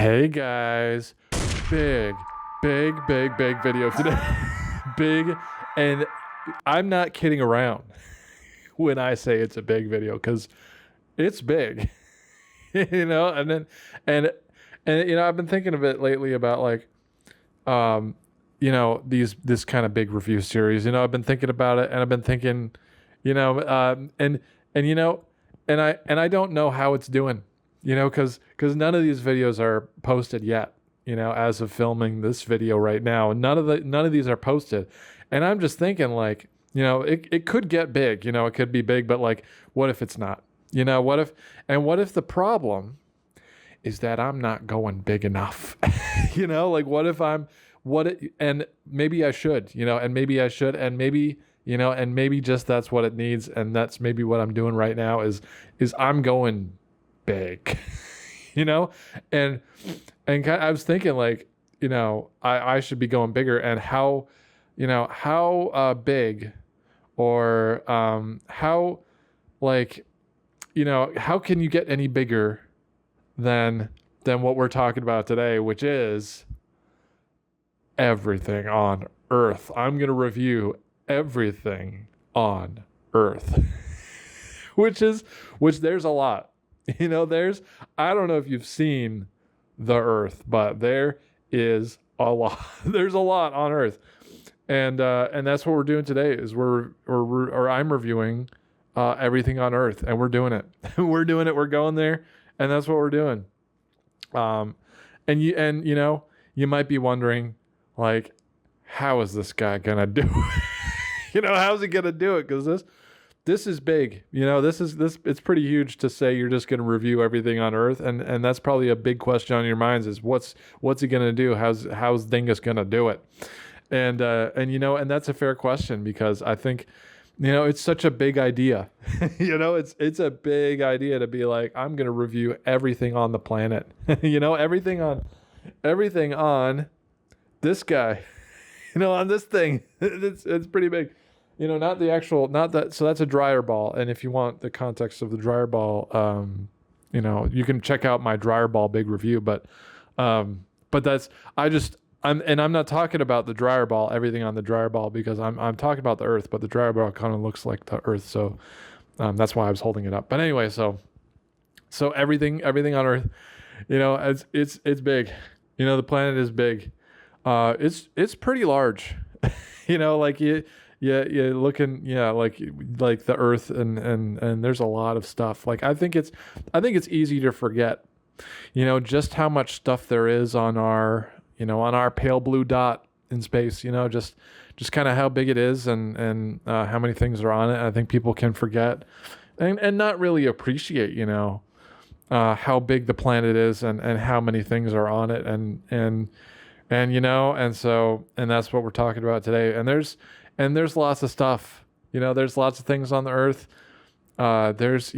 Hey guys, big, big video today. Big, and I'm not kidding around when I say it's a big video because it's big, And then, and I've been thinking of it lately about like, um, this kind of big review series. I've been thinking about it, and I've been thinking, you know, and and you know, and I don't know how it's doing. Because none of these videos are posted yet, as of filming this video right now. None of these are posted. And I'm just thinking like, it could get big, it could be big, but like, what if it's not? What if the problem is that I'm not going big enough? Like and maybe I should, and maybe I should, and maybe just that's what it needs. And that's maybe what I'm doing right now is I'm going big, and I was thinking like, I should be going bigger, and how big, or how, like, how can you get any bigger than what we're talking about today, which is everything on Earth. I'm going to review everything on Earth, which there's a lot. I don't know if you've seen the Earth, but there is a lot. There's a lot on Earth, and that's what we're doing today. Is I'm reviewing everything on Earth, and we're doing it. We're doing it. We're going there, and that's what we're doing. And you might be wondering, like, how is this guy gonna do it? How's he gonna do it? Because this is big. It's pretty huge to say you're just going to review everything on Earth. And that's probably a big question on your minds is what's he going to do? How's Dingus going to do it? And that's a fair question, because I think, it's such a big idea. It's a big idea to be like, I'm going to review everything on the planet, everything on this guy, on this thing. It's pretty big. Not that, so that's a dryer ball. And if you want the context of the dryer ball, you can check out my dryer ball big review, but I'm not talking about the dryer ball, everything on the dryer ball, because I'm talking about the Earth, but the dryer ball kind of looks like the Earth. So, that's why I was holding it up. But anyway, so everything on Earth, it's big, the planet is big. It's pretty large, like you're looking, like the Earth, and there's a lot of stuff. Like I think it's easy to forget, just how much stuff there is on our pale blue dot in space. Just kind of how big it is, and how many things are on it. I think people can forget, and not really appreciate, how big the planet is, and how many things are on it, and that's what we're talking about today. And there's lots of stuff, there's lots of things on the Earth. There's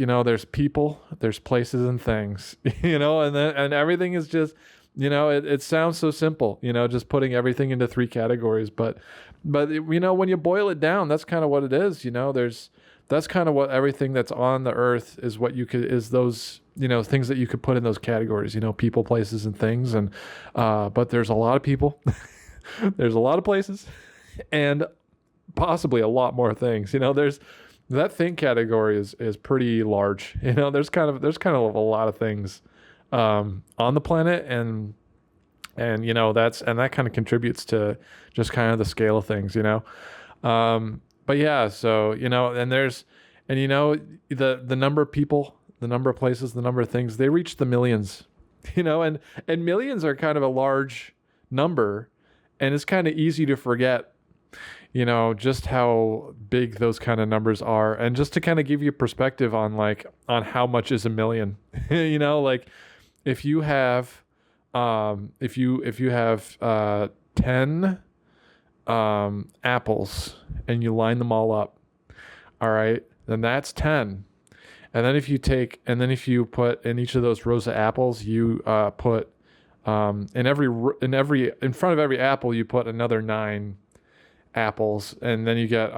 people, there's places and things, and everything is just, it sounds so simple, just putting everything into three categories. But when you boil it down, that's kind of what it is. That's kind of what everything that's on the Earth is, is those, things that you could put in those categories, people, places, and things. And, but there's a lot of people, there's a lot of places, and possibly a lot more things. There's that thing category is pretty large. There's kind of a lot of things on the planet, and that kind of contributes to just kind of the scale of things. But yeah, so and there's the number of people, the number of places, the number of things, they reach the millions. And millions are kind of a large number, and it's kind of easy to forget just how big those kind of numbers are. And just to kind of give you perspective on how much is a million, like if you have, 10, apples, and you line them all up, all right, then that's 10. And then if you put in each of those rows of apples, you, put, in front of every apple, you put another 9 apples, and then you get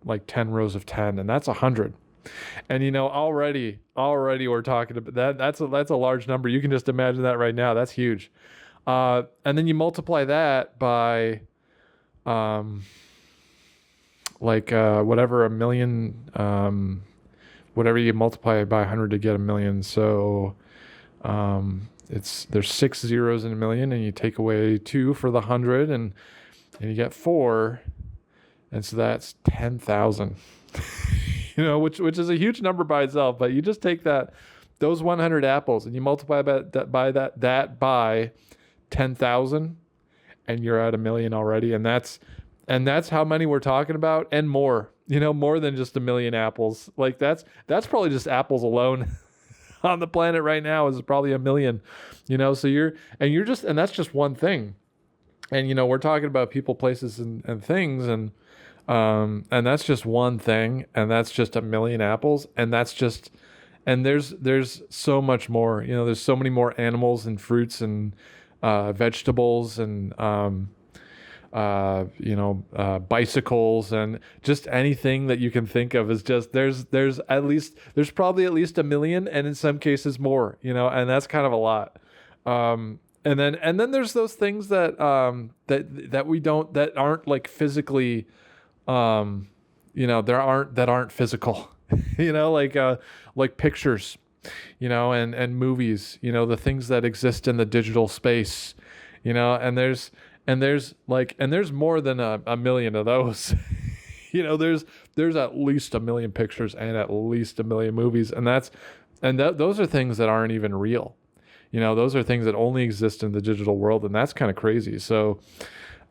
like 10 rows of 10, and that's 100. And already we're talking about that. That's a large number. You can just imagine that right now. That's huge. And then you multiply that by, whatever a million, whatever you multiply it by 100 to get a million. So, there's 6 zeros in a million, and you take away 2 for the 100, and you get 4, and so that's 10,000. Which is a huge number by itself. But you just take those 100 apples and you multiply that by 10,000, and you're at a million already. And that's how many we're talking about, and more. More than just a million apples. Like that's probably just apples alone on the planet right now is probably a million. So that's just one thing. And we're talking about people, places, and things, and that's just one thing, and that's just a million apples, and there's so much more. There's so many more animals and fruits and vegetables and bicycles, and just anything that you can think of is just there's probably at least a million, and in some cases more. And that's kind of a lot. And then there's those things that aren't like physically, that aren't physical, like pictures, and movies, the things that exist in the digital space, and there's more than a million of those. There's at least a million pictures and at least a million movies, and those are things that aren't even real. Those are things that only exist in the digital world, and that's kind of crazy. So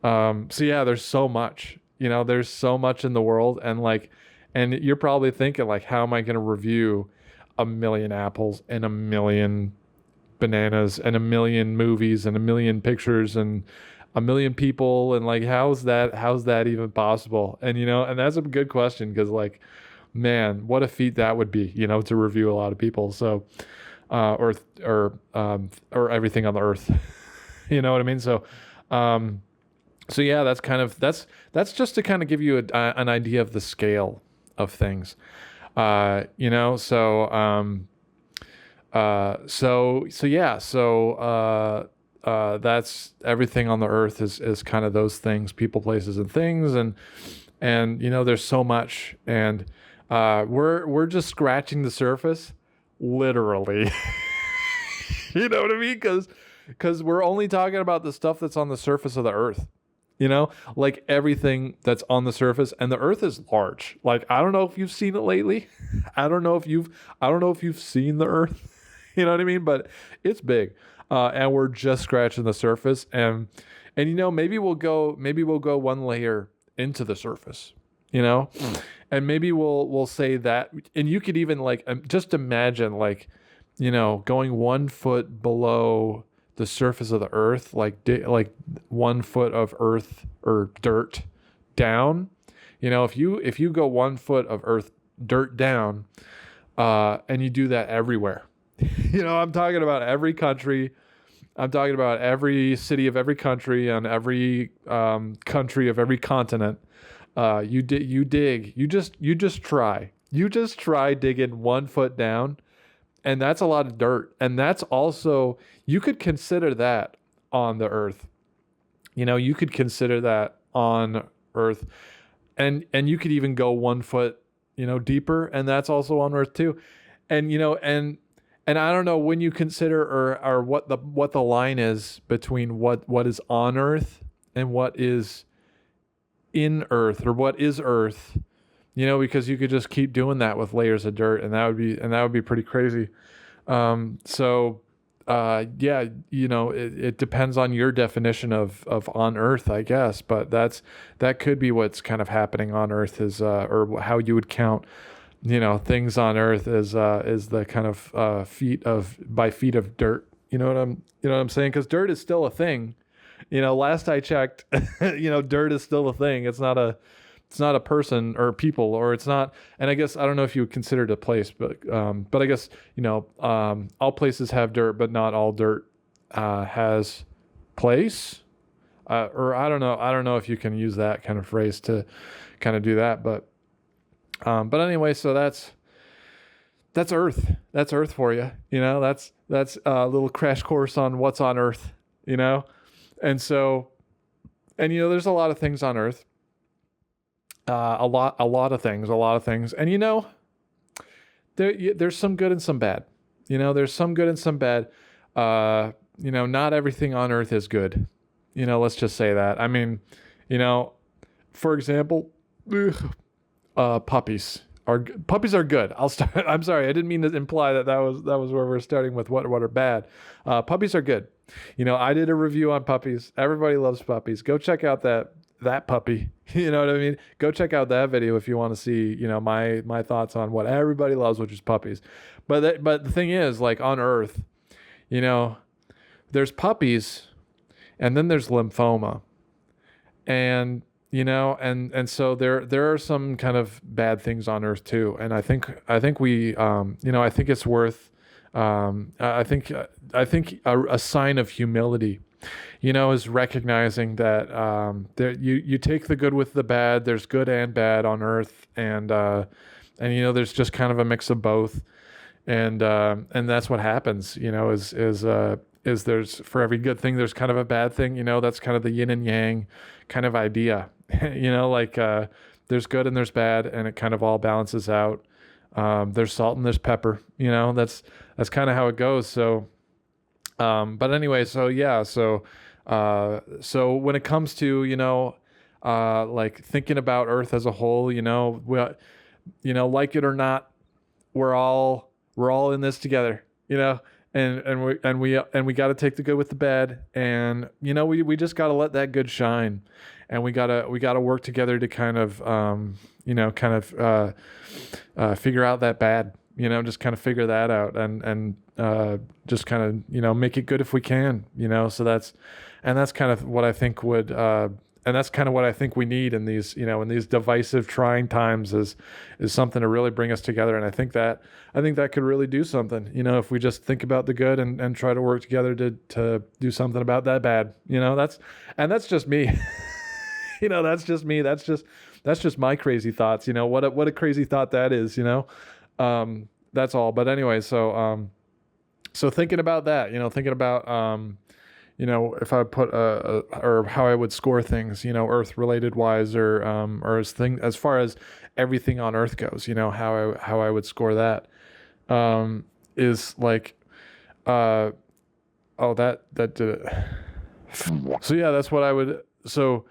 yeah, there's so much. There's so much in the world, and you're probably thinking like, how am I going to review a million apples and a million bananas and a million movies and a million pictures and a million people, and like, how's that even possible? And and that's a good question, because like, man, what a feat that would be, to review a lot of people. So or everything on the earth. You know what I mean? So yeah, that's just to kind of give you an idea of the scale of things. So that's everything on the earth is kind of those things, people, places, and things, and there's so much, and we're just scratching the surface, literally. You know what I mean? Because we're only talking about the stuff that's on the surface of the earth. Like everything that's on the surface, and the earth is large. Like, I don't know if you've seen it lately. I don't know if you've seen the earth. You know what I mean? But it's big. And we're just scratching the surface, and maybe we'll go one layer into the surface, and maybe we'll say that, and you could even just imagine going 1 foot below the surface of the earth, like 1 foot of earth or dirt down. If you go 1 foot of earth dirt down, and you do that everywhere. I'm talking about every country. I'm talking about every city of every country on every country of every continent. You just try digging 1 foot down, and that's a lot of dirt. And that's also, you could consider that on the earth. You could consider that on earth, and you could even go 1 foot, deeper, and that's also on earth too. And and I don't know when you consider or what the line is between what is on earth and what is in earth, or what is earth, because you could just keep doing that with layers of dirt, and that would be pretty crazy. Yeah, it depends on your definition of on earth, I guess, but that could be what's kind of happening on earth, is or how you would count things on earth is the kind of feet of dirt. You know what I'm saying? Because dirt is still a thing. Last I checked, dirt is still a thing. It's not a person or people, or it's not. And I guess, I don't know if you would consider it a place, but I guess, all places have dirt, but not all dirt has place. Or I don't know if you can use that kind of phrase to kind of do that, but anyway, so that's Earth. That's Earth for you. You know, that's a little crash course on what's on Earth. You know, and so, and you know, there's a lot of things on Earth. A lot of things, and you know, there's some good and some bad. You know, there's some good and some bad. You know, not everything on Earth is good. You know, let's just say that. I mean, you know, for example, puppies are good. I'll start. I'm sorry, I didn't mean to imply that was where we're starting with what are bad. Puppies are good. You know, I did a review on puppies. Everybody loves puppies. Go check out that puppy. You know what I mean? Go check out that video if you want to see, you know, my thoughts on what everybody loves, which is puppies. But the thing is, like on Earth, you know, there's puppies, and then there's lymphoma, and you know, and so there are some kind of bad things on Earth too. And I think we, you know, I think it's worth, I think a sign of humility, you know, is recognizing that there you take the good with the bad. There's good and bad on Earth, and you know, there's just kind of a mix of both, and that's what happens. You know, is there's, for every good thing there's kind of a bad thing. You know, that's kind of the yin and yang kind of idea. You know, like there's good and there's bad, and it kind of all balances out. There's salt and there's pepper. You know, that's kind of how it goes. So. But anyway, so yeah, so when it comes to, you know, like thinking about Earth as a whole, you know, you know, like it or not, we're all in this together, you know, and we got to take the good with the bad, and you know, we just got to let that good shine, and we got to work together to kind of, you know, kind of figure out that bad. You know, just kind of figure that out, and just kind of, you know, make it good if we can, you know. So that's kind of what I think would, and that's kind of what I think we need in these, you know, in these divisive, trying times, is something to really bring us together. And I think that could really do something, you know, if we just think about the good and try to work together to do something about that bad, you know. That's just me. You know, that's just me. That's just my crazy thoughts. You know, what a crazy thought that is, you know. That's all. But anyway, so thinking about that, you know, thinking about, you know, if I put, or how I would score things, you know, Earth related wise, or as far as everything on Earth goes, you know, how I would score that, is like, that did it. So yeah, that's what I would, so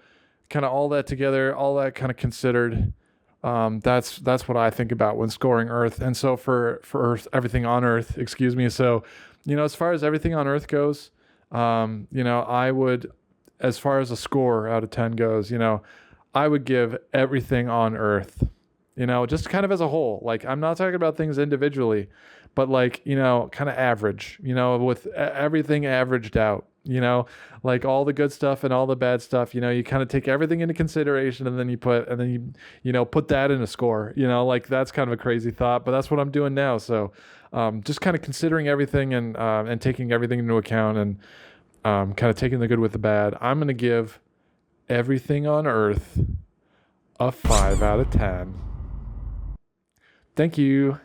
kind of all that together, all that kind of considered, that's what I think about when scoring Earth. And so for Earth, everything on Earth, excuse me. So, you know, as far as everything on Earth goes, you know, I would, as far as a score out of 10 goes, you know, I would give everything on Earth, you know, just kind of as a whole. Like, I'm not talking about things individually, but like, you know, kind of average, you know, with everything averaged out. You know, like all the good stuff and all the bad stuff, you know, you kind of take everything into consideration, and then you know, put that in a score, you know, like that's kind of a crazy thought, but that's what I'm doing now. So, just kind of considering everything, and taking everything into account, and, kind of taking the good with the bad. I'm going to give everything on Earth a 5 out of 10. Thank you.